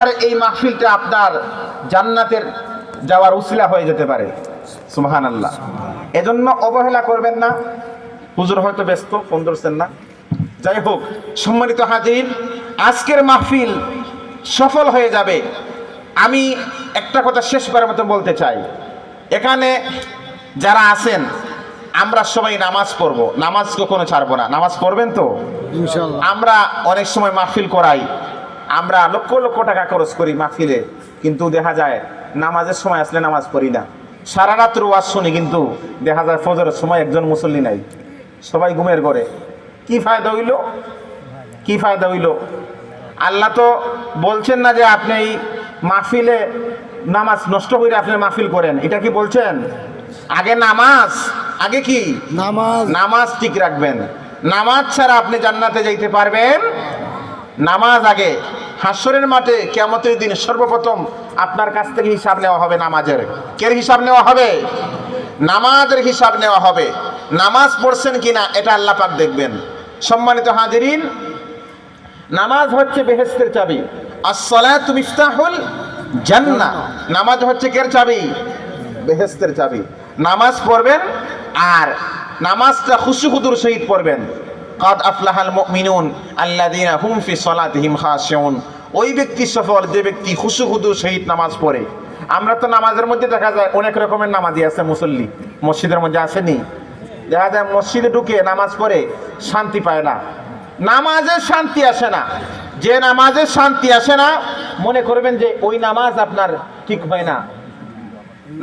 আর এই মাহফিলটা আপনার জান্নাতের যাওয়ার উসিলা হয়ে যেতে পারে। সুবহানাল্লাহ। এজন্য অবহেলা করবেন না। হুজুর হয়তো ব্যস্ত, ফোন ধরছেন না। যাই হোক, সম্মানিত হাজির, আজকের মাহফিল সফল হয়ে যাবে। আমি একটা কথা শেষবারের মতো বলতে চাই, এখানে যারা আছেন আমরা সবাই নামাজ পড়বো, নামাজ কখনো ছাড়বো না। নামাজ পড়বেন তো ইনশাআল্লাহ? আমরা অনেক সময় মাহফিল করাই, আমরা লক্ষ লক্ষ টাকা খরচ করি মাহফিলে, কিন্তু দেখা যায় নামাজের সময় আসলে নামাজ পড়ি না। সারা রাত্র ওয়াজ শুনি, কিন্তু দেখা যায় ফজরের সময় একজন মুসল্লি নাই, সবাই ঘুমের ঘরে। কি ফায়দা হইল? কি ফায়দা হইল? আল্লাহ তো বলছেন না যে আপনি এই মাহফিলে নামাজ নষ্ট করে আপনি মাহফিল করেন, এটা কি বলছেন? আগে নামাজ, আগে কি নামাজ ঠিক রাখবেন। নামাজ ছাড়া আপনি জান্নাতে যাইতে পারবেন? নামাজ আগে। হাসরের মাঠে কিয়ামতের দিন সর্বপ্রথম আপনার কাছ থেকে হিসাব নেওয়া হবে। নামাজের কের হিসাব নেওয়া হবে? নামাজের হিসাব নেওয়া হবে। নামাজ পড়ছেন কিনা এটা আল্লাহ পাক দেখবেন। সম্মানিত হাজিরিন, নামাজ হচ্ছে বেহেশতের চাবি। আস-সালাতু মিফতাহুল জান্নাহ। নামাজ হচ্ছে কের চাবি? বেহেশতের চাবি। নামাজ পড়বেন, আর নামাজটা খুশুখুদুর সহিত পড়বেন। কাদ আফলাহাল মুমিনুন আল্লাযীনা হুম ফি সালাতিহিম খাশিউন। ওই ব্যক্তি সফল যে ব্যক্তি খুশুখুদুর সহিত নামাজ পড়ে। আমরা তো নামাজের মধ্যে দেখা যায় অনেক রকমের নামাজি আছে, মুসল্লি মসজিদের মধ্যে আসেনি, দেখা যায় মসজিদে ঢুকে নামাজ পড়ে শান্তি পায় না। নামাজের শান্তি আসে না। যে নামাজের শান্তি আসে না, মনে করবেন যে ওই নামাজ আপনার ঠিক হয় না,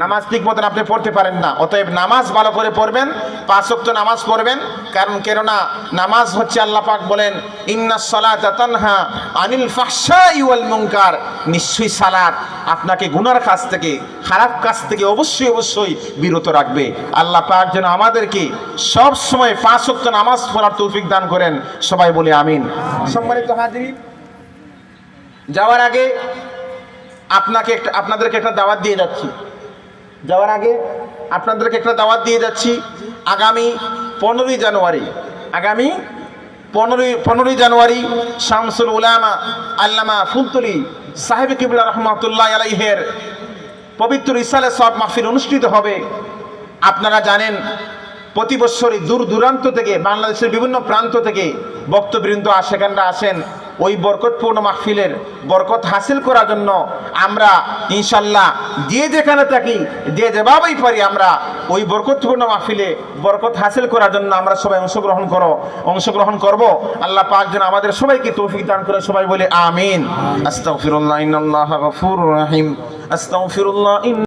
নামাজ ঠিক মতন আপনি পড়তে পারেন না। অতএব নামাজ ভালো করে পড়বেন, 5 ওয়াক্ত নামাজ পড়বেন। কারণ কেননা নামাজ হচ্ছে, আল্লাহ পাক বলেন ইন্নাস সালাতা তানহা আনিল ফাহশাই ওয়াল মুনকার। নিশ্চয়ই সালাত আপনাকে গুনার কাজ থেকে, খারাপ কাজ থেকে অবশ্যই অবশ্যই বিরত রাখবে। আল্লাহ পাক যেন আমাদেরকে সব সময় 5 ওয়াক্ত নামাজ পড়ার তৌফিক দান করেন। সবাই বলি আমিন। সম্মানিত হাজির, যাওয়ার আগে আপনাদেরকে একটা দাওয়াত দিয়ে যাচ্ছি। যাওয়ার আগে আপনাদেরকে একটা দাওয়াত দিয়ে যাচ্ছি। আগামী 15ই জানুয়ারি, আগামী 15ই জানুয়ারি শামসুল উলামা আল্লামা ফুলতলি সাহেব কিবলা রহমাতুল্লাহ আলাইহের পবিত্র ইসালে সব মাহফিল অনুষ্ঠিত হবে। আপনারা জানেন প্রতি বছরই দূর দূরান্ত থেকে, বাংলাদেশের বিভিন্ন প্রান্ত থেকে বক্তবৃন্দ আশেখানরা আসেন। ওই বরকতপূর্ণ মাহফিলের বরকত হাসিল করার জন্য আমরা ইনশাল্লাহ যে যেখানে থাকি, যে যেভাবেই পারি, আমরা ওই বরকতপূর্ণ মাহফিলে বরকত হাসিল করার জন্য আমরা সবাই অংশগ্রহণ করব। আল্লাহ পাক যেন আমাদের সবাইকে তৌফিক দান করে। সবাই বলে আমিন। আস্তাগফিরুল্লাহ, ইন্নাল্লাহা গফুরুর রহিম। আস্তাগফিরুল্লাহ।